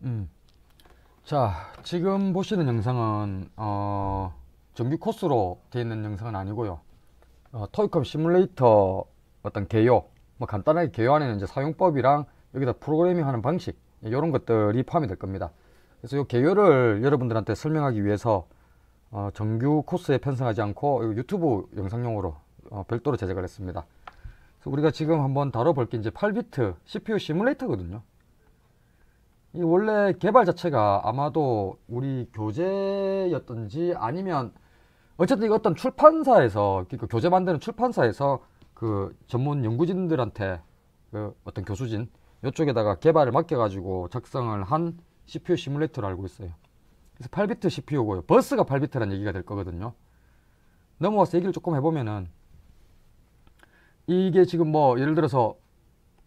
음. 자, 지금 보시는 영상은 정규 코스로 되어 있는 영상은 아니고요. 토익컴 시뮬레이터 어떤 개요, 뭐 간단하게 개요 안에는 이제 사용법이랑 여기다 프로그래밍 하는 방식 이런 것들이 포함이 될 겁니다. 그래서 이 개요를 여러분들한테 설명하기 위해서 정규 코스에 편성하지 않고 유튜브 영상용으로 별도로 제작을 했습니다. 그래서 우리가 지금 한번 다뤄볼 게 이제 8비트 CPU 시뮬레이터거든요. 이 원래 개발 자체가 아마도 우리 교재였던지 아니면 어쨌든 이거 어떤 출판사에서 그러니까 교재 만드는 출판사에서 그 전문 연구진들한테 그 어떤 교수진 이쪽에다가 개발을 맡겨가지고 작성을 한 CPU 시뮬레이터로 알고 있어요. 그래서 8비트 CPU고요. 버스가 8비트라는 얘기가 될 거거든요. 넘어와서 얘기를 조금 해보면은 이게 지금 뭐 예를 들어서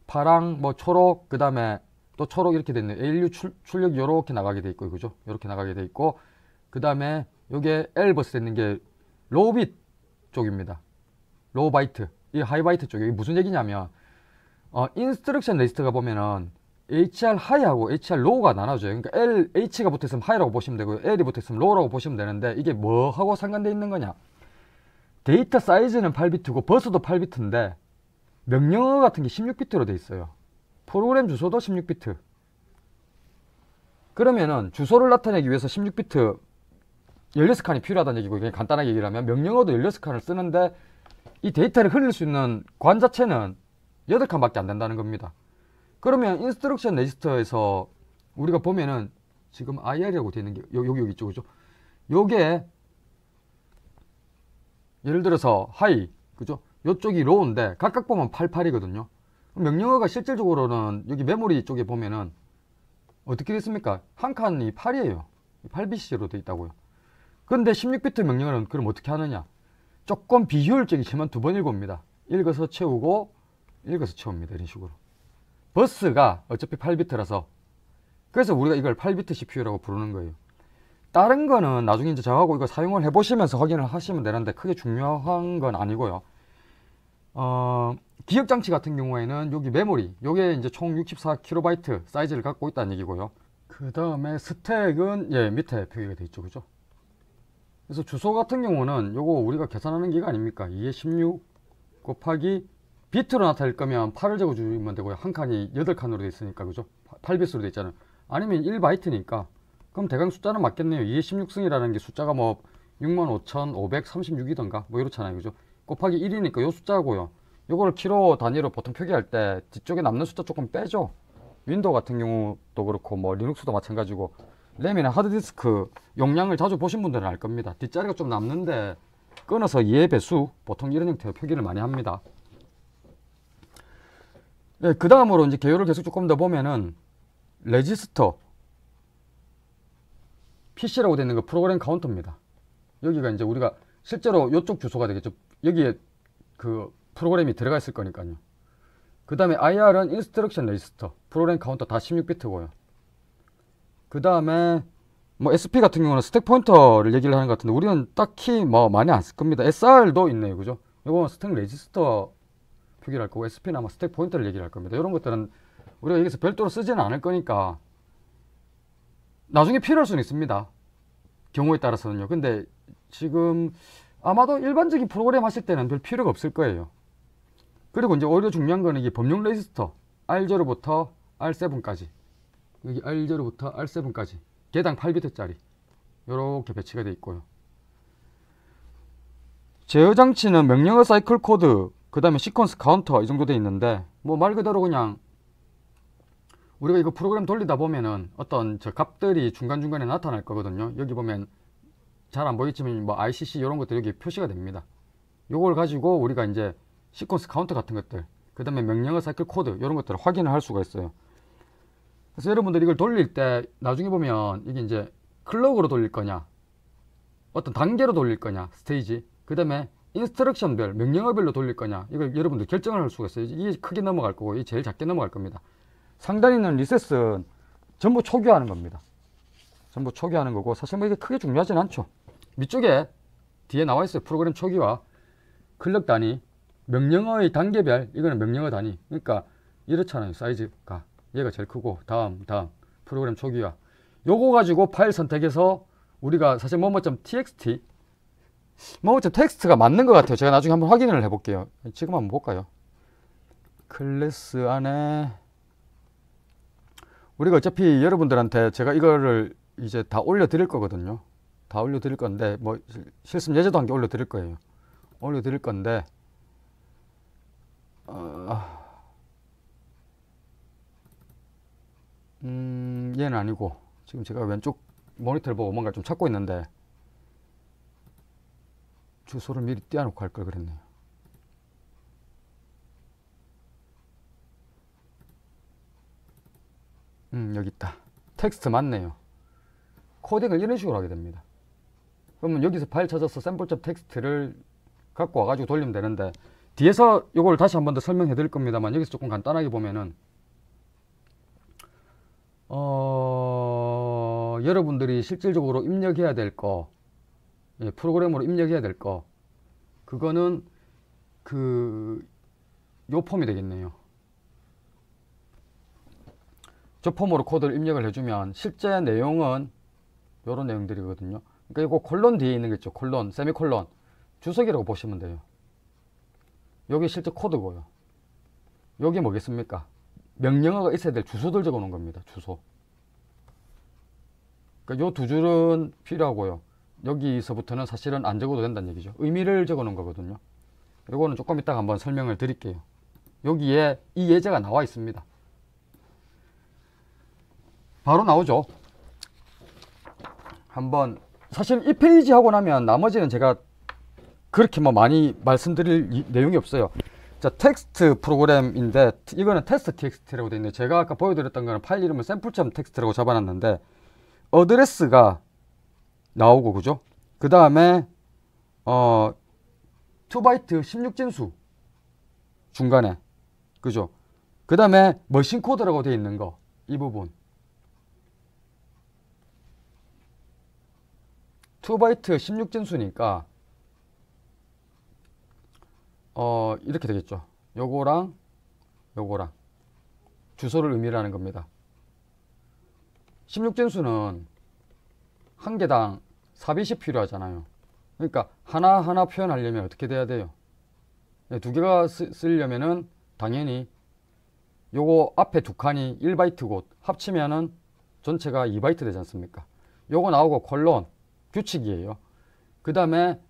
파랑 뭐 초록 그 다음에 또 초록 이렇게 돼 있네요. ALU 출력이 이렇게 나가게 돼 있고 그죠? 이렇게 나가게 돼 있고 그 다음에 요게 L 버스 돼 있는 게 로우 빛 쪽입니다. 로우 바이트 이 하이 바이트 쪽. 이게 무슨 얘기냐면 인스트럭션 리스트가 보면은 HR 하이하고 HR 로우가 나눠져요. 그러니까 H가 붙어 있으면 하이라고 보시면 되고요. L이 붙어 있으면 로우라고 보시면 되는데 이게 뭐하고 상관돼 있는 거냐? 데이터 사이즈는 8비트고 버스도 8비트인데 명령어 같은 게 16비트로 돼 있어요. 프로그램 주소도 16비트. 그러면은 주소를 나타내기 위해서 16비트 16칸이 필요하다는 얘기고, 그냥 간단하게 얘기를 하면 명령어도 16칸을 쓰는데 이 데이터를 흘릴 수 있는 관 자체는 8칸밖에 안 된다는 겁니다. 그러면 인스트럭션 레지스터에서 우리가 보면은 지금 IR이라고 되어 있는 게 여기 있죠, 그죠? 요게 예를 들어서 하이, 그죠? 요쪽이 로우인데 각각 보면 88이거든요. 명령어가 실질적으로는 여기 메모리 쪽에 보면은 어떻게 됐습니까? 한 칸이 8이에요. 8BC로 되어 있다고요. 근데 16비트 명령어는 그럼 어떻게 하느냐? 조금 비효율적이지만 두 번 읽어옵니다. 읽어서 채우고 읽어서 채웁니다. 이런 식으로. 버스가 어차피 8비트라서 그래서 우리가 이걸 8비트 CPU라고 부르는 거예요. 다른 거는 나중에 이제 저하고 이거 사용을 해보시면서 확인을 하시면 되는데 크게 중요한 건 아니고요. 기억장치 같은 경우에는 여기 메모리, 요게 이제 총 64KB 사이즈를 갖고 있다는 얘기고요. 그 다음에 스택은 밑에 표기가 되어 있죠, 그죠? 그래서 주소 같은 경우는 요거 우리가 계산하는 기가 아닙니까? 2에 16 곱하기 비트로 나타낼 거면 8을 적어주면 되고요. 한 칸이 8칸으로 되어 있으니까, 그죠? 8비트로 되어 있잖아요. 아니면 1바이트니까 그럼 대강 숫자는 맞겠네요. 2에 16승이라는 게 숫자가 뭐 65,536이던가 뭐 이렇잖아요, 그죠? 곱하기 1이니까 요 숫자고요. 요거를 키로 단위로 보통 표기할 때 뒤쪽에 남는 숫자 조금 빼죠. 윈도우 같은 경우도 그렇고 뭐 리눅스도 마찬가지고 램이나 하드디스크 용량을 자주 보신 분들은 알 겁니다. 뒷자리가 좀 남는데 끊어서 2의 배수, 보통 이런 형태의 표기를 많이 합니다. 네, 그 다음으로 이제 개요를 계속 조금 더 보면은 레지스터 PC라고 되어 있는 거 프로그램 카운터입니다. 여기가 이제 우리가 실제로 이쪽 주소가 되겠죠. 여기에 그 프로그램이 들어가 있을 거니까요. 그 다음에 IR은 인스트럭션 레지스터 프로그램 카운터 다 16비트고요. 그 다음에 뭐 SP 같은 경우는 스택 포인터를 얘기를 하는 것 같은데 우리는 딱히 뭐 많이 안 쓸 겁니다. SR도 있네요, 그죠? 이건 스택 레지스터 표기를 할 거고 SP는 아마 스택 포인터를 얘기를 할 겁니다. 이런 것들은 우리가 여기서 별도로 쓰지는 않을 거니까 나중에 필요할 수는 있습니다. 경우에 따라서는요. 근데 지금 아마도 일반적인 프로그램 하실 때는 별 필요가 없을 거예요. 그리고 이제 오히려 중요한 거는 이게 범용 레지스터 R0부터 R7까지, 여기 R0부터 R7까지 개당 8비트짜리 이렇게 배치가 되어 있고요. 제어 장치는 명령어 사이클 코드, 그 다음에 시퀀스 카운터 이 정도 되어 있는데 뭐 말 그대로 그냥 우리가 이거 프로그램 돌리다 보면은 어떤 저 값들이 중간중간에 나타날 거거든요. 여기 보면 잘 안 보이지만 뭐 ICC 이런 것들 여기 표시가 됩니다. 요걸 가지고 우리가 이제 시퀀스 카운터 같은 것들, 그 다음에 명령어 사이클 코드 이런 것들을 확인을 할 수가 있어요. 그래서 여러분들이 이걸 돌릴 때 나중에 보면 이게 이제 클럭으로 돌릴 거냐, 어떤 단계로 돌릴 거냐, 스테이지, 그 다음에 인스트럭션별, 명령어별로 돌릴 거냐, 이걸 여러분들 결정을 할 수가 있어요. 이게 크게 넘어갈 거고, 이게 제일 작게 넘어갈 겁니다. 상단에 있는 리셋은 전부 초기화하는 겁니다. 전부 초기화하는 거고, 사실 뭐 이게 크게 중요하진 않죠. 밑쪽에 뒤에 나와 있어요. 프로그램 초기화, 클럭 단위, 명령어의 단계별, 이거는 명령어 단위. 그러니까 이렇잖아요. 사이즈가 얘가 제일 크고 다음 프로그램 초기화. 요거 가지고 파일 선택해서 우리가 사실 뭐뭐.txt 뭐뭐.txt가 맞는 것 같아요. 제가 나중에 한번 확인을 해볼게요. 지금 한번 볼까요? 클래스 안에 우리가 어차피 여러분들한테 제가 이거를 이제 다 올려드릴 거거든요. 다 올려드릴 건데 뭐 실습 예제도 한 개 올려드릴 거예요. 올려드릴 건데 얘는 아니고 지금 제가 왼쪽 모니터를 보고 뭔가 좀 찾고 있는데 주소를 미리 띄워놓고 할 걸 그랬네요. 여기 있다. 텍스트 맞네요. 코딩을 이런 식으로 하게 됩니다. 그러면 여기서 파일 찾아서 샘플.txt를 갖고 와가지고 돌리면 되는데, 뒤에서 이걸 다시 한 번 더 설명해 드릴 겁니다만, 여기서 조금 간단하게 보면은 여러분들이 실질적으로 입력해야 될 거, 프로그램으로 입력해야 될 거, 그거는 요 폼이 되겠네요. 저 폼으로 코드를 입력을 해주면 실제 내용은 요런 내용들이거든요. 그러니까 이거 콜론 뒤에 있는 거 있죠. 콜론, 세미콜론, 주석이라고 보시면 돼요. 여기 실제 코드고요. 여기 뭐겠습니까? 명령어가 있어야 될 주소들 적어 놓은 겁니다. 주소. 그러니까 요 두 줄은 필요하고요. 여기서부터는 사실은 안 적어도 된다는 얘기죠. 의미를 적어 놓은 거거든요. 요거는 조금 이따가 한번 설명을 드릴게요. 여기에 이 예제가 나와 있습니다. 바로 나오죠. 한번 사실 이 페이지 하고 나면 나머지는 제가 그렇게 뭐 많이 말씀드릴 내용이 없어요. 자, 텍스트 프로그램인데 이거는 test.txt라고 되어 있는데, 제가 아까 보여드렸던 거는 파일 이름을 sample.txt라고 잡아놨는데 어드레스가 나오고, 그죠? 그 다음에 2바이트 16진수 중간에, 그죠? 그 다음에 머신 코드라고 되어 있는 거, 이 부분 2바이트 16진수니까 이렇게 되겠죠. 요거랑 요거랑 주소를 의미를 하는 겁니다. 16진수는 한 개당 4빛이 필요하잖아요. 그러니까 하나하나 표현하려면 어떻게 돼야 돼요? 두 개가 쓰려면은 당연히 요거 앞에 두 칸이 1바이트고 합치면은 전체가 2바이트 되지 않습니까? 요거 나오고 콜론 규칙이에요. 그 다음에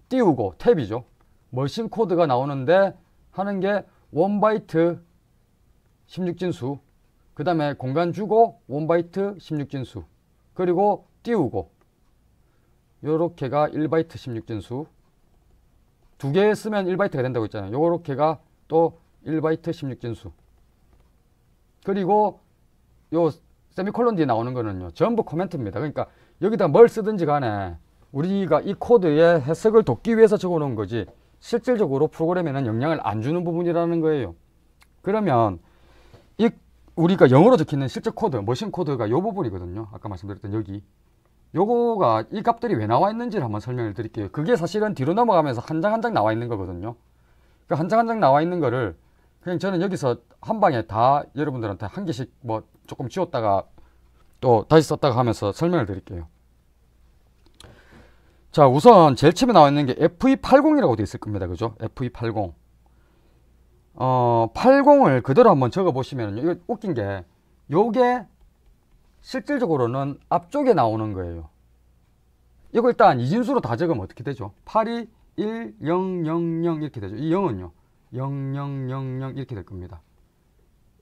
띄우고 탭이죠. 머신 코드가 나오는데 하는 게 1바이트 16진수, 그 다음에 공간 주고 1바이트 16진수, 그리고 띄우고 요렇게가 1바이트 16진수, 두 개 쓰면 1바이트가 된다고 했잖아요. 요렇게가 또 1바이트 16진수, 그리고 요 세미콜론 뒤에 나오는 거는요 전부 코멘트입니다. 그러니까 여기다 뭘 쓰든지 간에 우리가 이 코드의 해석을 돕기 위해서 적어 놓은 거지 실질적으로 프로그램에는 영향을 안 주는 부분이라는 거예요. 그러면 이 우리가 영어로 적혀있는 실제 코드, 머신 코드가 이 부분이거든요. 아까 말씀드렸던 여기. 요거가 이 값들이 왜 나와 있는지를 한번 설명을 드릴게요. 그게 사실은 뒤로 넘어가면서 한 장 한 장 나와 있는 거거든요. 그 한 장 한 장 나와 있는 거를 그냥 저는 여기서 한 방에 다 여러분들한테 한 개씩 뭐 조금 지웠다가 또 다시 썼다가 하면서 설명을 드릴게요. 자, 우선 제일 처음에 나와 있는 게 FE80이라고 되어 있을 겁니다. 그죠? FE80. 80을 그대로 한번 적어 보시면, 이거 웃긴 게, 요게 실질적으로는 앞쪽에 나오는 거예요. 이거 일단 이진수로 다 적으면 어떻게 되죠? 82 1 0 0 0 이렇게 되죠. 이 0은요 0 0 0 0 이렇게 될 겁니다.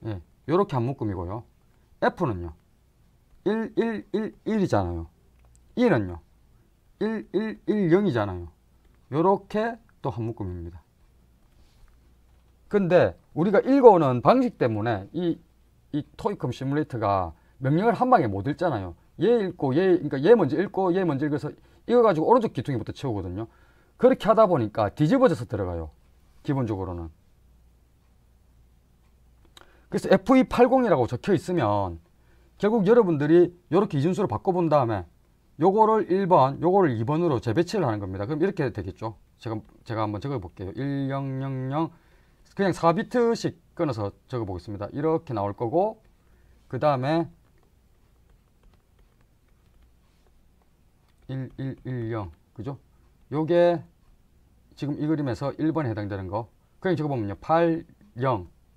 예, 요렇게 한 묶음이고요. F는요 1 1 1 1이잖아요. E는요 1 1 1 0이잖아요. 요렇게 또 한 묶음입니다. 근데 우리가 읽어오는 방식 때문에 이 토익컴 시뮬레이터가 명령을 한 방에 못 읽잖아요. 얘 읽고 그러니까 얘 먼저 읽고 얘 먼저 읽어서 이거 가지고 오른쪽 귀퉁이부터 채우거든요. 그렇게 하다 보니까 뒤집어져서 들어가요. 기본적으로는. 그래서 FE80이라고 적혀 있으면 결국 여러분들이 이렇게 이진수로 바꿔본 다음에 요거를 1번, 요거를 2번으로 재배치를 하는 겁니다. 그럼 이렇게 되겠죠. 제가 한번 적어 볼게요. 1000 그냥 4비트씩 끊어서 적어 보겠습니다. 이렇게 나올 거고, 그 다음에 1110 그죠? 요게 지금 이 그림에서 1번에 해당되는 거. 그냥 적어보면요 80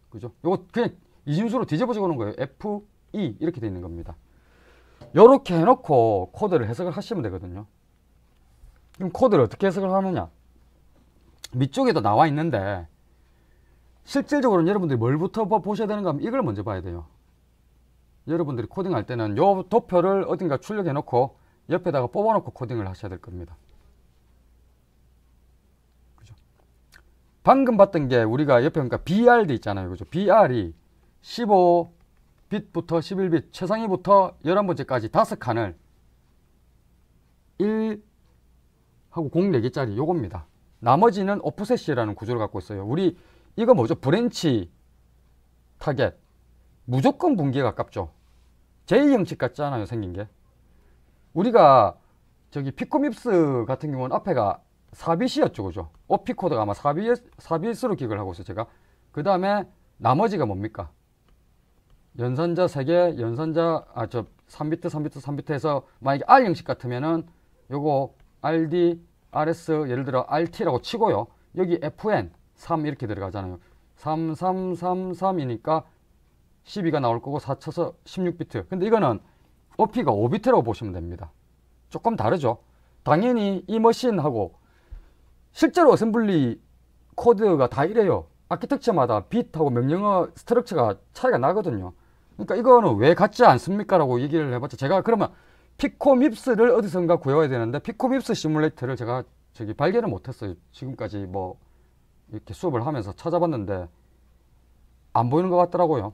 그죠? 요거 그냥 이진수로 뒤집어 적어 놓은 거예요. FE 이렇게 돼 있는 겁니다. 요렇게 해놓고 코드를 해석을 하시면 되거든요. 그럼 코드를 어떻게 해석을 하느냐? 밑쪽에도 나와 있는데 실질적으로는 여러분들이 뭘부터 보셔야 되는가 하면 이걸 먼저 봐야 돼요. 여러분들이 코딩할 때는 요 도표를 어딘가 출력해 놓고 옆에다가 뽑아 놓고 코딩을 하셔야 될 겁니다. 그죠? 방금 봤던 게 우리가 옆에 그러니까 BR도 있잖아요. 그죠? BR이 15bit부터 11bit 최상위부터 11번째까지 5칸을 1 하고 0 4개짜리 요겁니다. 나머지는 오프셋이라는 구조를 갖고 있어요. 우리 이거 뭐죠? 브랜치 타겟 무조건 분기에 가깝죠. J 형식 같지 않아요? 생긴 게. 우리가 저기 피코밉스 같은 경우는 앞에가 4bit이었죠. 그죠? 오피 코드가 아마 4bit으로 기억을 하고 있어요. 제가. 그 다음에 나머지가 뭡니까? 연산자 3개, 연산자, 3비트, 3비트, 3비트에서 만약에 R 형식 같으면은 요거 RD, RS, 예를 들어 RT라고 치고요. 여기 FN, 3 이렇게 들어가잖아요. 3333이니까 12가 나올 거고 4 쳐서 16비트. 근데 이거는 OP가 5비트라고 보시면 됩니다. 조금 다르죠. 당연히 이 머신하고 실제로 어셈블리 코드가 다 이래요. 아키텍처마다 bit하고 명령어 스트럭처가 차이가 나거든요. 그러니까 이거는 왜 같지 않습니까? 라고 얘기를 해봤죠. 제가 그러면 피코밉스를 어디선가 구해와야 되는데 피코밉스 시뮬레이터를 제가 저기 발견을 못했어요. 지금까지 뭐 이렇게 수업을 하면서 찾아봤는데 안 보이는 것 같더라고요.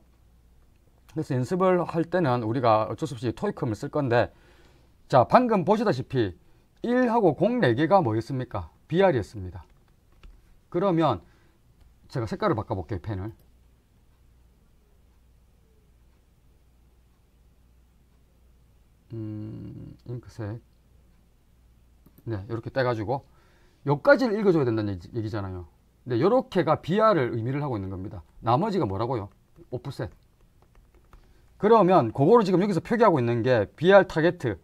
그래서 연습을 할 때는 우리가 어쩔 수 없이 토이컴을 쓸 건데, 자 방금 보시다시피 1하고 0 4개가 뭐였습니까? BR이었습니다. 그러면 제가 색깔을 바꿔볼게요. 펜을. 잉크색. 네, 이렇게 떼가지고 여기까지를 읽어줘야 된다는 얘기잖아요. 근데 요렇게가 BR을 의미를 하고 있는 겁니다. 나머지가 뭐라고요? 오프셋. 그러면 그거를 지금 여기서 표기하고 있는 게 BR 타겟,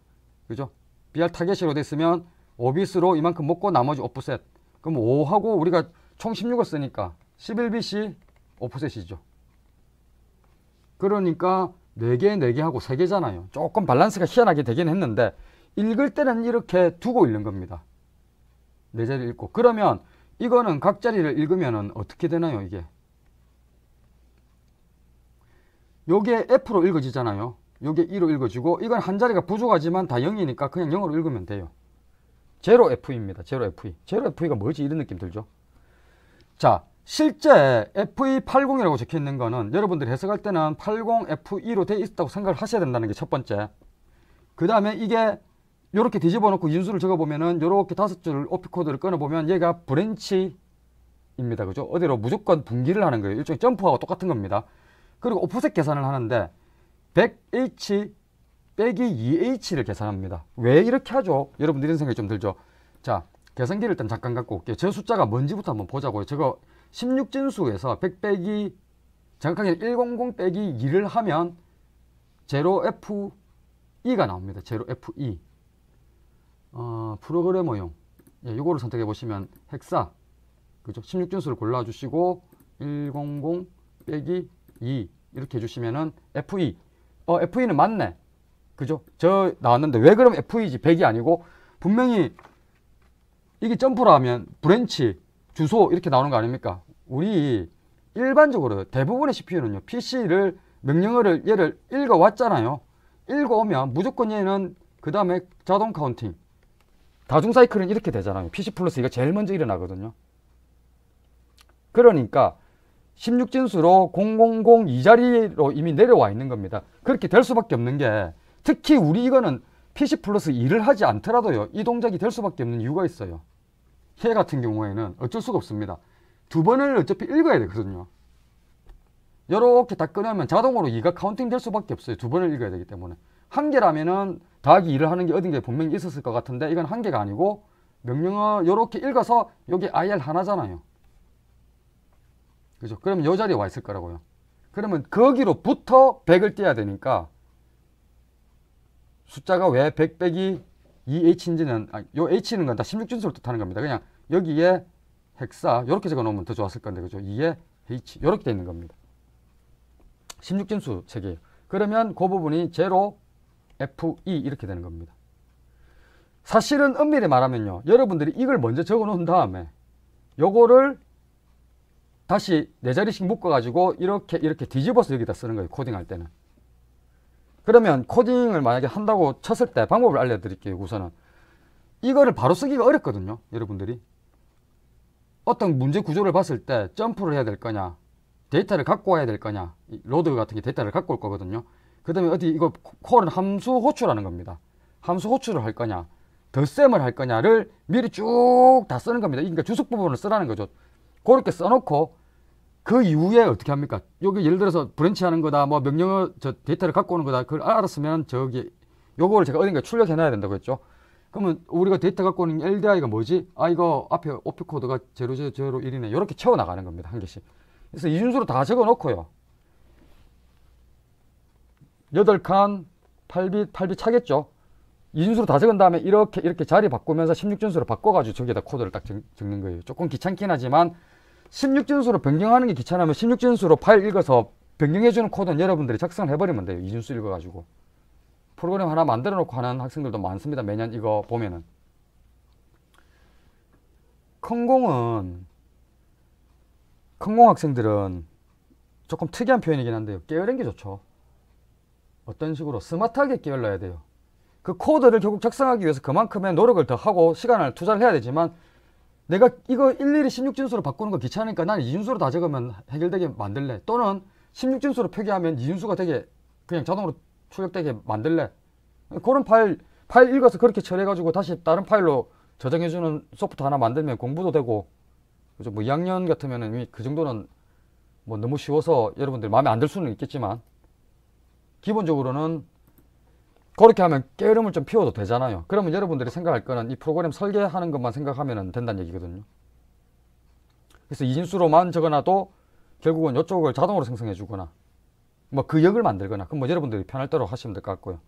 그죠? BR 타겟으로 됐으면 5bit으로 이만큼 먹고 나머지 오프셋. 그럼 5하고 우리가 총 16을 쓰니까 11bit이 오프셋이죠. 그러니까 4개, 4개 하고 3개잖아요. 조금 밸런스가 희한하게 되긴 했는데 읽을 때는 이렇게 두고 읽는 겁니다. 4자리 읽고. 그러면 이거는 각 자리를 읽으면 어떻게 되나요? 이게 요게 F로 읽어지잖아요. 요게 E로 읽어지고, 이건 한 자리가 부족하지만 다 0이니까 그냥 0으로 읽으면 돼요. 제로 F입니다. 제로 FE. 제로 FE가 뭐지? 이런 느낌 들죠? 자, 실제 FE80이라고 적혀 있는 거는 여러분들이 해석할 때는 80FE로 되어 있다고 생각을 하셔야 된다는 게 첫 번째. 그 다음에 이게 요렇게 뒤집어 놓고 인수를 적어 보면은 요렇게 5줄 오피 코드를 끊어 보면 얘가 브랜치입니다. 그죠? 어디로 무조건 분기를 하는 거예요. 일종의 점프하고 똑같은 겁니다. 그리고 오프셋 계산을 하는데 100H 빼기 2H를 계산합니다. 왜 이렇게 하죠? 여러분들 이런 생각이 좀 들죠? 자, 계산기를 일단 잠깐 갖고 올게요. 저 숫자가 뭔지부터 한번 보자고요. 저거 16진수에서 100 빼기 정확하게 100 빼기 2를 하면 제로 FE가 나옵니다. 제로 FE. 프로그래머용. 예, 요거를 선택해 보시면 헥사. 그죠? 16진수를 골라 주시고 100 빼기 2 이렇게 해주시면은 FE. FE는 맞네. 그죠? 저 나왔는데 왜 그럼 FE지 100이 아니고, 분명히 이게 점프라 하면 브랜치, 주소 이렇게 나오는 거 아닙니까? 우리 일반적으로 대부분의 CPU는요, PC를 명령어를 얘를 읽어 왔잖아요. 읽어 오면 무조건 얘는 그 다음에 자동 카운팅, 다중 사이클은 이렇게 되잖아요. PC 플러스 이거 제일 먼저 일어나거든요. 그러니까 16진수로 000 2자리로 이미 내려와 있는 겁니다. 그렇게 될 수밖에 없는 게, 특히 우리 이거는 PC 플러스 2를 하지 않더라도요, 이 동작이 될 수밖에 없는 이유가 있어요. 얘 같은 경우에는 어쩔 수가 없습니다. 2번을 어차피 읽어야 되거든요. 이렇게 다 끊으면 자동으로 2가 카운팅 될 수밖에 없어요. 2번을 읽어야 되기 때문에. 1개라면은 더하기 2를 하는 게 어딘가에 분명히 있었을 것 같은데, 이건 1개가 아니고 명령어 이렇게 읽어서 여기 IR 하나잖아요. 그죠? 그럼 이 자리에 와 있을 거라고요. 그러면 거기로부터 100을 떼야 되니까 숫자가 왜 100 빼기 이 H인지는 요 H는 건 다 16진수를 뜻하는 겁니다. 그냥 여기에 헥사 이렇게 적어 놓으면 더 좋았을 건데 그죠? 2에 H 이렇게 되어 있는 겁니다. 16진수 책이에요. 그러면 그 부분이 제로 FE 이렇게 되는 겁니다. 사실은 엄밀히 말하면요, 여러분들이 이걸 먼저 적어 놓은 다음에 요거를 다시 네 자리씩 묶어 가지고 이렇게 뒤집어서 여기다 쓰는 거예요. 코딩할 때는. 그러면 코딩을 만약에 한다고 쳤을 때 방법을 알려드릴게요. 우선은 이거를 바로 쓰기가 어렵거든요. 여러분들이 어떤 문제 구조를 봤을 때 점프를 해야 될 거냐, 데이터를 갖고 와야 될 거냐, 로드 같은 게 데이터를 갖고 올 거거든요. 그 다음에 어디 이거 콜은 함수 호출하는 겁니다. 함수 호출을 할 거냐, 덧셈을 할 거냐를 미리 쭉 다 쓰는 겁니다. 그러니까 주석 부분을 쓰라는 거죠. 그렇게 써놓고 그 이후에 어떻게 합니까? 여기 예를 들어서 브랜치 하는 거다, 뭐 명령어 저 데이터를 갖고 오는 거다, 그걸 알았으면 저기 요거를 제가 어딘가 출력해 놔야 된다고 했죠. 그러면 우리가 데이터 갖고 오는 LDI가 뭐지? 아, 이거 앞에 오피 코드가 0001이네. 이렇게 채워 나가는 겁니다. 한 개씩. 그래서 이준수로 다 적어 놓고요. 8칸 8빗 차겠죠. 이준수로 다 적은 다음에 이렇게 자리 바꾸면서 16준수로 바꿔가지고 저기에다 코드를 딱 적는 거예요. 조금 귀찮긴 하지만 16준수로 변경하는 게 귀찮으면 16준수로 파일 읽어서 변경해주는 코드는 여러분들이 작성을 해버리면 돼요. 이준수 읽어가지고. 프로그램 하나 만들어 놓고 하는 학생들도 많습니다. 매년 이거 보면은. 컨공 학생들은 조금 특이한 표현이긴 한데요. 게으른 게 좋죠. 어떤 식으로? 스마트하게 게을러야 돼요. 그 코드를 결국 작성하기 위해서 그만큼의 노력을 더 하고 시간을 투자를 해야 되지만 내가 이거 일일이 16진수로 바꾸는 거 귀찮으니까 난 이준수로 다 적으면 해결되게 만들래. 또는 16진수로 표기하면 이준수가 되게 그냥 자동으로 출력되게 만들래. 그런 파일 읽어서 그렇게 처리해가지고 다시 다른 파일로 저장해주는 소프트 하나 만들면 공부도 되고, 그죠? 뭐 2학년 같으면은 그 정도는 뭐 너무 쉬워서 여러분들 마음에 안 들 수는 있겠지만 기본적으로는 그렇게 하면 게으름을 좀 피워도 되잖아요. 그러면 여러분들이 생각할 거는 이 프로그램 설계하는 것만 생각하면 된다는 얘기거든요. 그래서 이진수로만 적어놔도 결국은 이쪽을 자동으로 생성해 주거나 뭐 그 역을 만들거나, 그럼 뭐 여러분들이 편할 대로 하시면 될 것 같고요.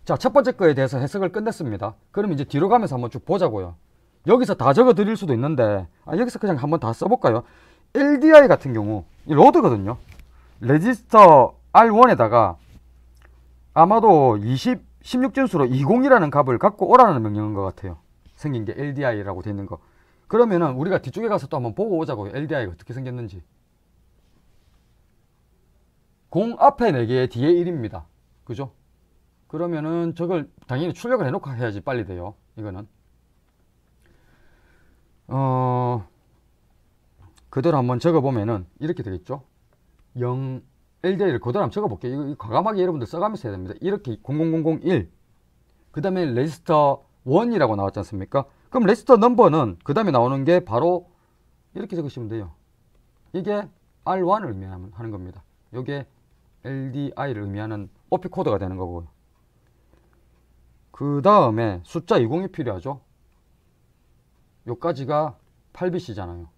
자, 첫 번째 거에 대해서 해석을 끝냈습니다. 그럼 이제 뒤로 가면서 한번 쭉 보자고요. 여기서 다 적어 드릴 수도 있는데 여기서 그냥 한번 다 써볼까요? LDI 같은 경우 이 로드거든요. 레지스터 R1에다가 아마도 16진수로 20이라는 값을 갖고 오라는 명령인 것 같아요. 생긴 게 LDI라고 되어 있는 거. 그러면은 우리가 뒤쪽에 가서 또 한번 보고 오자고요. LDI가 어떻게 생겼는지. 공 앞에 4개, 뒤에 1입니다. 그죠? 그러면은 저걸 당연히 출력을 해놓고 해야지 빨리 돼요. 이거는. 그대로 한번 적어보면은 이렇게 되겠죠. 0, LDI를 그대로 한번 적어볼게요. 이거 과감하게 여러분들 써가면서 해야 됩니다. 이렇게 00001. 그 다음에 레지스터 1이라고 나왔지 않습니까? 그럼 레지스터 넘버는 그 다음에 나오는 게 바로 이렇게 적으시면 돼요. 이게 R1을 의미하는 겁니다. 이게 LDI를 의미하는 OP 코드가 되는 거고요. 그 다음에 숫자 20이 필요하죠. 요까지가 8빗이잖아요.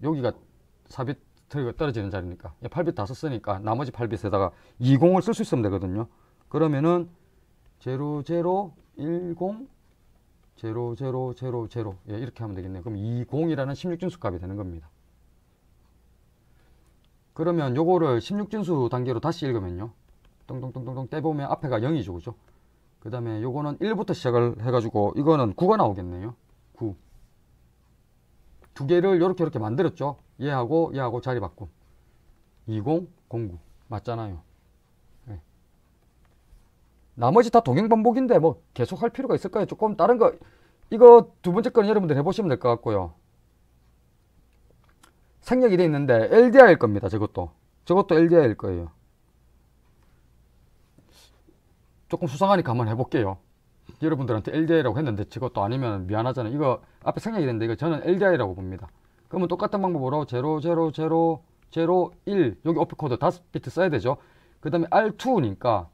여기가 4빗 떨어지는 자리니까 8빗 다 썼으니까 나머지 8빗에다가 20을 쓸 수 있으면 되거든요. 그러면은 0010 0000 이렇게 하면 되겠네요. 그럼 20이라는 16진수 값이 되는 겁니다. 그러면 요거를 16진수 단계로 다시 읽으면요, 똥똥똥똥똥 떼보면 앞에가 0이죠. 그죠? 그 다음에 요거는 1부터 시작을 해가지고 이거는 9가 나오겠네요. 9. 두 개를 이렇게 만들었죠. 얘하고 자리 바꿈. 20, 09 맞잖아요. 네. 나머지 다 동행 반복인데 뭐 계속 할 필요가 있을까요? 조금 다른 거, 이거 두 번째 거는 여러분들 해보시면 될 것 같고요. 생략이 돼 있는데 LDI일 겁니다. 저것도 LDI일 거예요. 조금 수상하니까 한번 해볼게요. 여러분들한테 LDI라고 했는데 저것도 아니면 미안하잖아요. 이거 앞에 생략이 됐는데 이거 저는 LDI라고 봅니다. 그러면 똑같은 방법으로 000001 여기 오피 코드 5비트 써야 되죠. 그 다음에 R2니까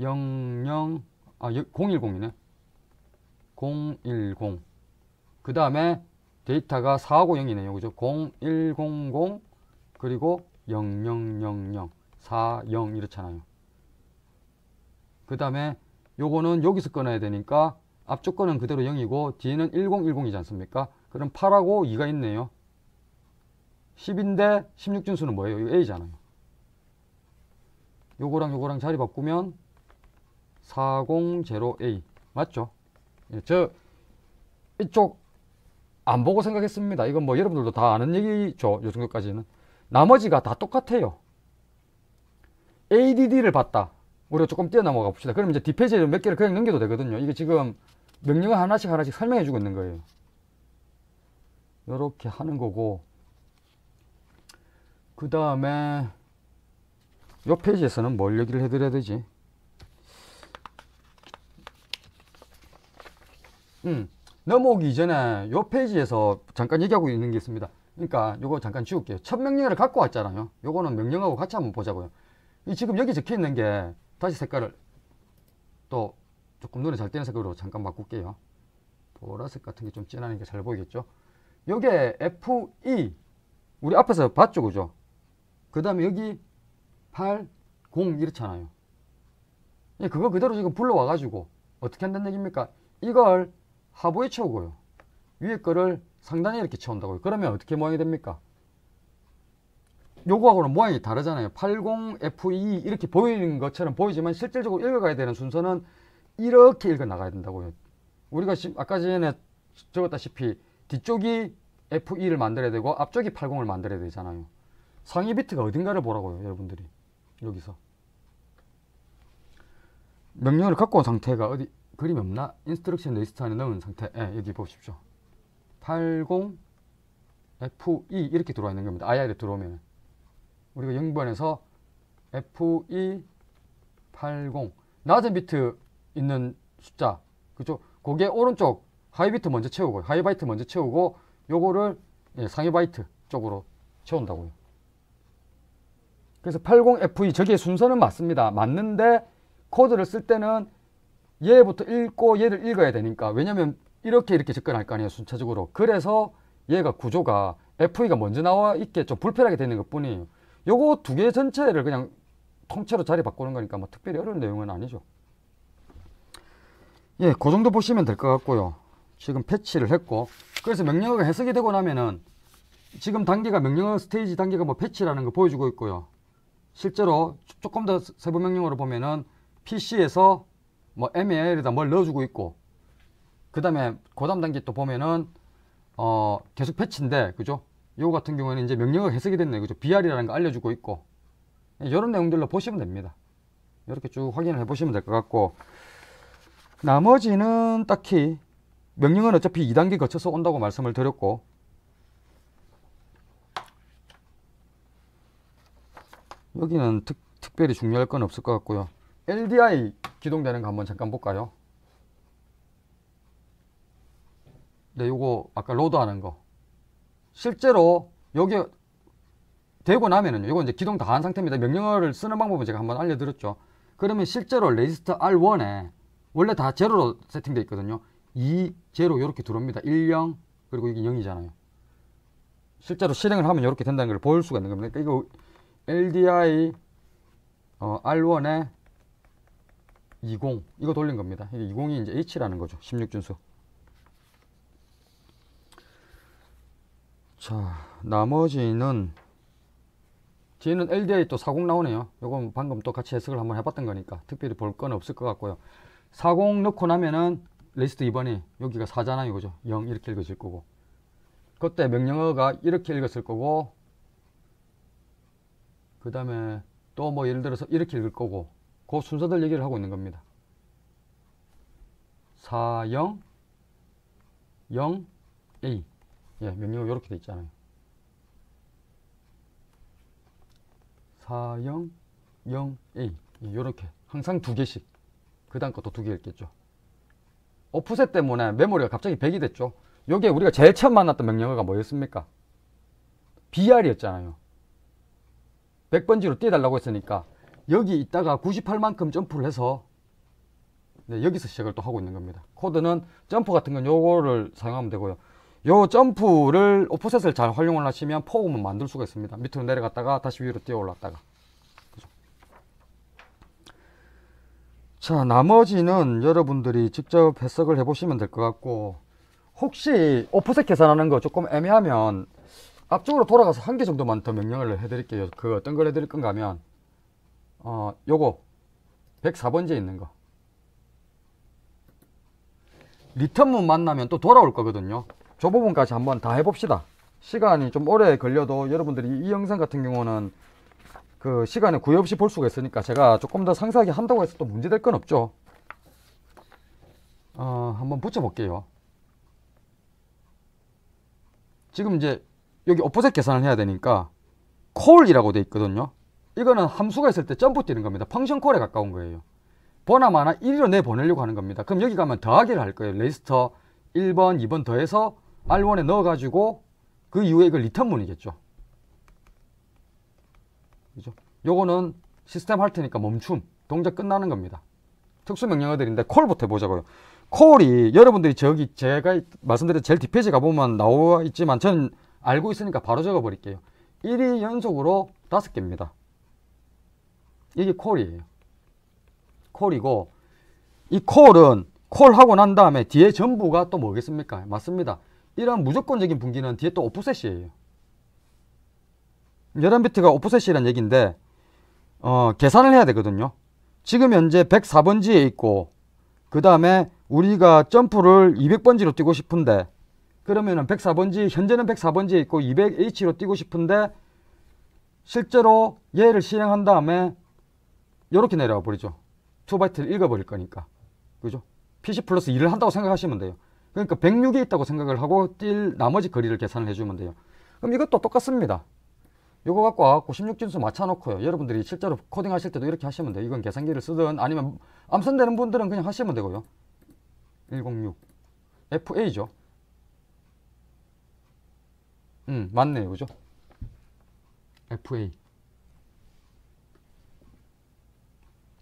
010이네. 010. 그 다음에 데이터가 4하고 0이네요. 그죠? 0100 그리고 0000 40 이렇잖아요. 그 다음에 요거는 여기서 끊어야 되니까 앞쪽 거는 그대로 0이고 뒤에는 1010이지 않습니까? 그럼 8하고 2가 있네요. 10인데 16준수는 뭐예요? 이거 A잖아요. 요거랑 요거랑 자리 바꾸면 400A 맞죠? 예, 저 이쪽 안 보고 생각했습니다. 이건 뭐 여러분들도 다 아는 얘기죠. 요 정도까지는. 나머지가 다 똑같아요. ADD를 봤다. 우리가 조금 뛰어넘어가 봅시다. 그럼 이제 뒷페이지에 몇 개를 그냥 넘겨도 되거든요. 이게 지금 명령을 하나씩 설명해 주고 있는 거예요. 이렇게 하는 거고, 그 다음에 이 페이지에서는 뭘 얘기를 해드려야 되지? 넘어오기 이전에 이 페이지에서 잠깐 얘기하고 있는 게 있습니다. 그러니까 요거 잠깐 지울게요. 첫 명령어를 갖고 왔잖아요. 요거는 명령하고 같이 한번 보자고요. 지금 여기 적혀 있는 게, 다시 색깔을 또 조금 눈에 잘 띄는 색으로 잠깐 바꿀게요. 보라색 같은 게 좀 진하니까 잘 보이겠죠? 요게 FE 우리 앞에서 봤죠, 그죠? 그 다음에 여기 8, 0 이렇잖아요. 그거 그대로 지금 불러와 가지고 어떻게 한다는 얘기입니까? 이걸 하부에 채우고요, 위에 거를 상단에 이렇게 채운다고요. 그러면 어떻게 모양이 됩니까? 요거하고는 모양이 다르잖아요. 80FE 이렇게 보이는 것처럼 보이지만 실질적으로 읽어가야 되는 순서는 이렇게 읽어 나가야 된다고요. 우리가 아까 전에 적었다시피 뒤쪽이 FE를 만들어야 되고 앞쪽이 80을 만들어야 되잖아요. 상위 비트가 어딘가를 보라고요, 여러분들이. 여기서 명령을 갖고 온 상태가 어디 그림이 없나? 인스트럭션 리스트 안에 넣은 상태. 여기 보십시오. 80 FE 이렇게 들어와 있는 겁니다. IR에 들어오면 우리가 0번에서 FE 80 낮은 비트 있는 숫자, 그죠? 그게 오른쪽 하이 비트 먼저 채우고, 하이 바이트 먼저 채우고, 요거를 상위 바이트 쪽으로 채운다고요. 그래서 80FE 저게 순서는 맞습니다. 맞는데 코드를 쓸 때는 얘부터 읽고 얘를 읽어야 되니까, 왜냐면 이렇게 접근할 거 아니에요, 순차적으로. 그래서 얘가 구조가 FE가 먼저 나와 있게 좀 불편하게 되는 것 뿐이에요. 요거 두 개 전체를 그냥 통째로 자리 바꾸는 거니까 뭐 특별히 어려운 내용은 아니죠. 그 정도 보시면 될 것 같고요. 지금 패치를 했고, 그래서 명령어가 해석이 되고 나면은 지금 단계가, 명령어 스테이지 단계가 뭐 패치라는 거 보여주고 있고요. 실제로 조금 더 세부 명령어로 보면은 PC에서 뭐 MAL에다 뭘 넣어주고 있고, 그 다음에 그 다음 단계 또 보면은 계속 패치인데, 그죠? 요거 같은 경우에는 이제 명령어가 해석이 됐네요, 그죠? BR이라는 거 알려주고 있고, 이런 내용들로 보시면 됩니다. 이렇게 쭉 확인을 해 보시면 될 것 같고, 나머지는 딱히 명령은 어차피 2단계 거쳐서 온다고 말씀을 드렸고, 여기는 특별히 중요할 건 없을 것 같고요. LDI 기동되는 거 한번 잠깐 볼까요? 네, 요거 아까 로드하는 거 실제로 여기 되고 나면은 요거 이제 기동 다 한 상태입니다. 명령어를 쓰는 방법은 제가 한번 알려드렸죠. 그러면 실제로 레지스터 R1에 원래 다 제로로 세팅되어 있거든요. 2, 제로 이렇게 들어옵니다. 1, 0 그리고 이게 0이잖아요. 실제로 실행을 하면 이렇게 된다는 걸 볼 수가 있는 겁니다. 그러니까 이거 LDI R1에 20 이거 돌린 겁니다. 이게 20이 이제 H라는 거죠. 16준수. 자, 나머지는 뒤에는 LDI 또 40 나오네요. 요건 방금 또 같이 해석을 한번 해봤던 거니까 특별히 볼 건 없을 것 같고요. 40 넣고 나면은 리스트 2번이 여기가 4잖아요, 그죠? 0 이렇게 읽어질 거고, 그때 명령어가 이렇게 읽었을 거고, 그 다음에 또 뭐 예를 들어서 이렇게 읽을 거고, 그 순서들 얘기를 하고 있는 겁니다. 40 0A 명령어 이렇게 돼 있잖아요. 40 0A 이렇게 항상 두 개씩, 그 다음 것도 두 개 읽겠죠. 오프셋 때문에 메모리가 갑자기 100이 됐죠. 요게 우리가 제일 처음 만났던 명령어가 뭐였습니까? BR이었잖아요. 100번지로 띄워달라고 했으니까 여기 있다가 98만큼 점프를 해서 여기서 시작을 또 하고 있는 겁니다. 코드는 점프 같은 건 요거를 사용하면 되고요. 요 점프를 오프셋을 잘 활용을 하시면 포음을 만들 수가 있습니다. 밑으로 내려갔다가 다시 위로 뛰어 올랐다가. 그죠? 자, 나머지는 여러분들이 직접 해석을 해보시면 될 것 같고, 혹시 오프셋 계산하는 거 조금 애매하면 앞쪽으로 돌아가서 한 개 정도만 더 명령을 해드릴게요. 그 어떤 걸 해드릴 건가 하면 요거 104번지에 있는 거 리턴문 만나면 또 돌아올 거거든요. 저 부분까지 한번 다 해봅시다. 시간이 좀 오래 걸려도 여러분들이 이 영상 같은 경우는 그 시간에 구애 없이 볼 수가 있으니까 제가 조금 더 상세하게 한다고 해서 또 문제될 건 없죠. 한번 붙여볼게요. 지금 이제 여기 오프셋 계산을 해야 되니까 콜이라고 돼 있거든요. 이거는 함수가 있을 때 점프 뛰는 겁니다. 펑션 콜에 가까운 거예요. 번호만 1위로 내보내려고 하는 겁니다. 그럼 여기 가면 더하기를 할 거예요. 레지스터 1번, 2번 더해서 R1에 넣어가지고 그 이후에 이걸 리턴문이겠죠. 그죠? 요거는 시스템 할 테니까 멈춤, 동작 끝나는 겁니다. 특수 명령어들인데 콜부터 해보자고요. 콜이 여러분들이 저기 제가 말씀드린 제일 뒷페이지 가보면 나와 있지만 저는 알고 있으니까 바로 적어버릴게요. 1위 연속으로 5개입니다. 이게 콜이에요. 콜이고 이 콜은 콜하고 난 다음에 뒤에 전부가 또 뭐겠습니까? 맞습니다. 이런 무조건적인 분기는 뒤에 또 오프셋이에요. 11비트가 오프셋이란 얘기인데 계산을 해야 되거든요. 지금 현재 104번지에 있고 그 다음에 우리가 점프를 200번지로 뛰고 싶은데 그러면은 104번지 현재는 104번지에 있고 200H로 뛰고 싶은데 실제로 얘를 실행한 다음에 이렇게 내려와 버리죠. 2바이트를 읽어버릴 거니까. 그죠? PC 플러스 2를 한다고 생각하시면 돼요. 그러니까 106에 있다고 생각을 하고 뛸 나머지 거리를 계산을 해주면 돼요. 그럼 이것도 똑같습니다. 이거 갖고 와갖고 16진수 맞춰놓고요. 여러분들이 실제로 코딩 하실 때도 이렇게 하시면 돼요. 이건 계산기를 쓰든 아니면 암선 되는 분들은 그냥 하시면 되고요. 106 FA죠. 맞네요. 그죠? FA.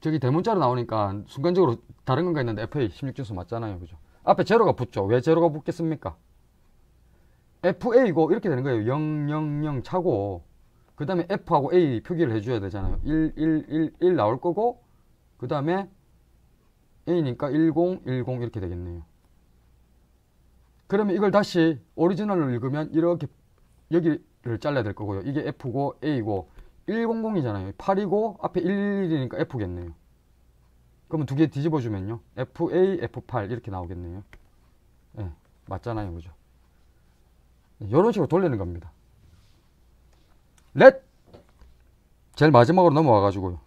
저기 대문자로 나오니까 순간적으로 다른 건가 했는데 FA 16진수 맞잖아요. 그죠? 앞에 제로가 붙죠. 왜 제로가 붙겠습니까? FA고 이렇게 되는 거예요. 0, 0, 0 차고 그 다음에 F하고 A 표기를 해줘야 되잖아요. 1, 1, 1, 1 나올 거고 그 다음에 A니까 10, 10 이렇게 되겠네요. 그러면 이걸 다시 오리지널로 읽으면 이렇게 여기를 잘라야 될 거고요. 이게 F고 A고 100이잖아요. 8이고 앞에 11이니까 F겠네요. 그러면 두 개 뒤집어주면요. FA, F8 이렇게 나오겠네요. 네, 맞잖아요. 그죠? 이런 식으로 돌리는 겁니다. 렛! 제일 마지막으로 넘어와가지고요.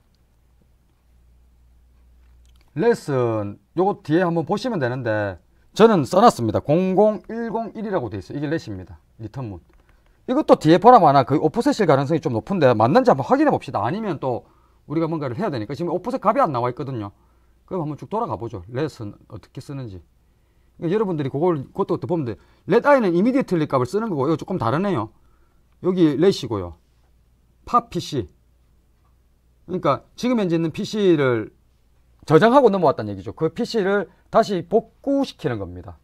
렛은 요거 뒤에 한번 보시면 되는데 저는 써놨습니다. 00101이라고 되어 있어요. 이게 렛입니다. 리턴문. 이것도 뒤에 보라마나 그 오프셋일 가능성이 좀 높은데 맞는지 한번 확인해 봅시다. 아니면 또 우리가 뭔가를 해야 되니까 지금 오프셋 값이 안 나와 있거든요. 그럼 한번 쭉 돌아가 보죠. 렛은 어떻게 쓰는지. 그러니까 여러분들이 그것도 보면 돼요. let i는 immediately 값을 쓰는 거고 이거 조금 다르네요. 여기 let이고요. pop PC. 그러니까 지금 현재 있는 PC를 저장하고 넘어왔다는 얘기죠. 그 PC를 다시 복구시키는 겁니다.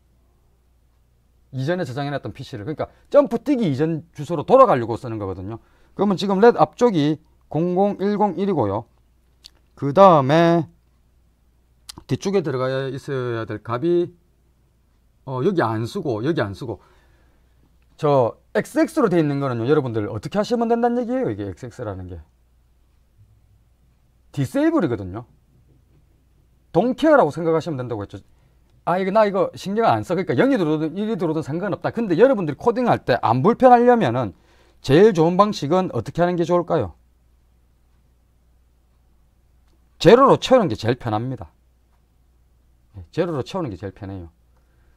이전에 저장해놨던 PC를. 그러니까 점프 뛰기 이전 주소로 돌아가려고 쓰는 거거든요. 그러면 지금 let 앞쪽이 00101이고요. 그 다음에 뒤쪽에 들어가 있어야 될 값이 여기 안 쓰고 여기 안 쓰고 저 XX로 되어 있는 거는요. 여러분들 어떻게 하시면 된다는 얘기예요. 이게 XX라는 게 디세이블이거든요. 동케어라고 생각하시면 된다고 했죠. 나 이거 신경 안 써. 그러니까 0이 들어오든 1이 들어오든 상관없다. 근데 여러분들이 코딩할 때 안 불편하려면은 제일 좋은 방식은 어떻게 하는 게 좋을까요? 제로로 채우는 게 제일 편합니다. 제로로 채우는 게 제일 편해요.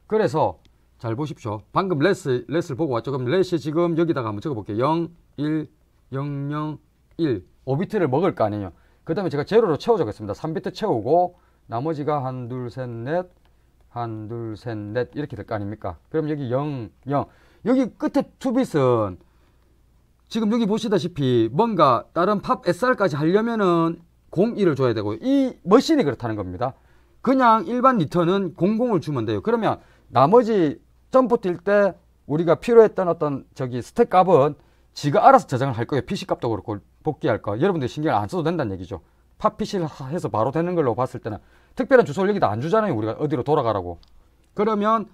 그래서 잘 보십시오. 방금 렛을 보고 왔죠. 그럼 렛이 지금 여기다가 한번 적어볼게요. 0, 1, 0, 0, 1 5비트를 먹을 거 아니에요. 그 다음에 제가 제로로 채워주겠습니다. 3비트 채우고 나머지가 1, 2, 3, 넷 1, 2, 3, 넷 이렇게 될 거 아닙니까? 그럼 여기 0, 0 여기 끝에 2bit은 지금 여기 보시다시피 뭔가 다른 팝 SR까지 하려면은 0, 1을 줘야 되고 이 머신이 그렇다는 겁니다. 그냥 일반 리턴은 00을 주면 돼요. 그러면 나머지 점프 뛸 때 우리가 필요했던 어떤 저기 스택 값은 지가 알아서 저장을 할 거예요. PC 값도 그렇고 복귀할 거. 여러분들 신경 안 써도 된다는 얘기죠. 팟PC를 해서 바로 되는 걸로 봤을 때는 특별한 주소를 여기다 안 주잖아요. 우리가 어디로 돌아가라고. 그러면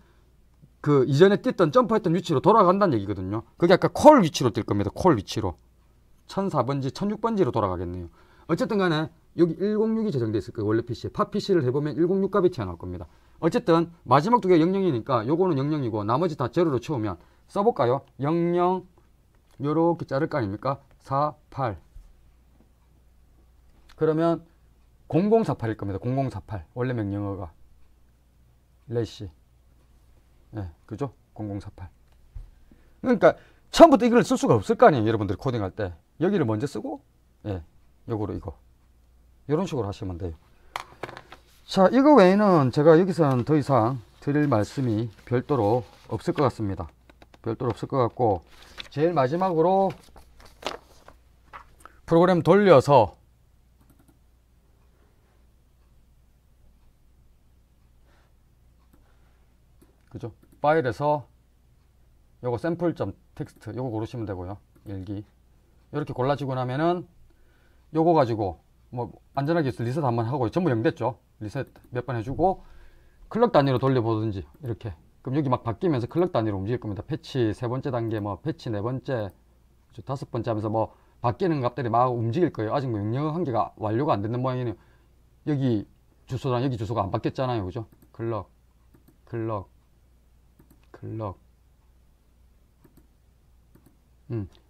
그 이전에 띄던 점프했던 위치로 돌아간다는 얘기거든요. 그게 아까 콜 위치로 뜰 겁니다. 콜 위치로 1004번지 1006번지로 돌아가겠네요. 어쨌든 간에 여기 106이 제정되어 있을 거예요. 원래 PC에 팟PC를 해보면 106 값이 튀어나올 겁니다. 어쨌든 마지막 두 개가 00이니까 요거는 00이고 나머지 다 제로로 채우면 써볼까요? 00 요렇게 자를 거 아닙니까? 48 그러면 0048일 겁니다. 0048 원래 명령어가 레시 그죠? 0048 그러니까 처음부터 이걸 쓸 수가 없을 거 아니에요. 여러분들이 코딩할 때 여기를 먼저 쓰고 요거로 이거 이런 식으로 하시면 돼요. 자, 이거 외에는 제가 여기서는 더 이상 드릴 말씀이 별도로 없을 것 같습니다. 별도로 없을 것 같고 제일 마지막으로 프로그램 돌려서 그죠? 파일에서 요거 샘플.txt 요거 고르시면 되고요. 일기 이렇게 골라지고 나면은 요거 가지고 뭐 안전하게 리셋 한번 하고 전부 0 됐죠. 리셋 몇 번 해주고 클럭 단위로 돌려보든지 이렇게 그럼 여기 막 바뀌면서 클럭 단위로 움직일 겁니다. 패치 세 번째 단계 뭐 패치 네 번째 다섯 번째 하면서 뭐 바뀌는 값들이 막 움직일 거예요. 아직 뭐 명령 한개가 완료가 안 됐는 모양이네요. 여기 주소랑 여기 주소가 안 바뀌었잖아요. 그죠? 클럭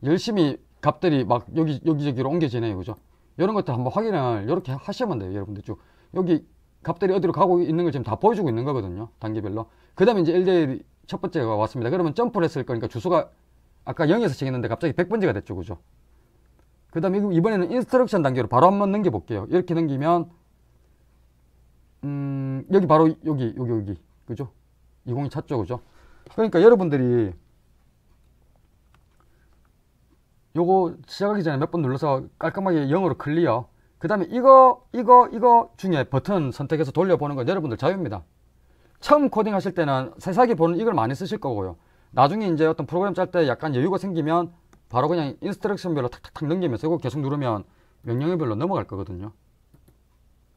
열심히 값들이 막 여기저기로 옮겨지네요. 그죠? 이런 것들 한번 확인을 이렇게 하시면 돼요. 여러분들 쭉 여기 값들이 어디로 가고 있는 걸 지금 다 보여주고 있는 거거든요. 단계별로. 그 다음에 이제 LDL 첫 번째가 왔습니다. 그러면 점프를 했을 거니까 주소가 아까 0에서 정했는데 갑자기 100번째가 됐죠. 그죠? 그 다음에 이번에는 인스트럭션 단계로 바로 한번 넘겨 볼게요. 이렇게 넘기면 여기 바로 여기 그죠? 20이 찾죠. 그죠? 그러니까 여러분들이 요거 시작하기 전에 몇 번 눌러서 깔끔하게 0으로 클리어. 그 다음에 이거 중에 버튼 선택해서 돌려보는 건 여러분들 자유입니다. 처음 코딩 하실 때는 세세하게 보는 이걸 많이 쓰실 거고요. 나중에 이제 어떤 프로그램 짤 때 약간 여유가 생기면 바로 그냥 인스트럭션별로 탁탁탁 넘기면서 이거 계속 누르면 명령어별로 넘어갈 거거든요.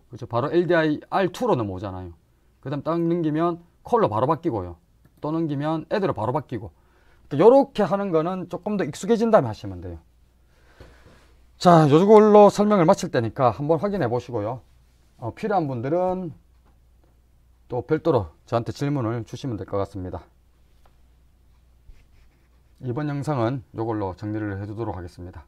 그렇죠? 바로 LDI R2로 넘어오잖아요. 그 다음 딱 넘기면 콜로 바로 바뀌고요. 또 넘기면 애드로 바로 바뀌고. 요렇게 하는 거는 조금 더 익숙해진 다음에 하시면 돼요. 자, 요걸로 설명을 마칠 때니까 한번 확인해 보시고요. 필요한 분들은 또 별도로 저한테 질문을 주시면 될 것 같습니다. 이번 영상은 요걸로 정리를 해 두도록 하겠습니다.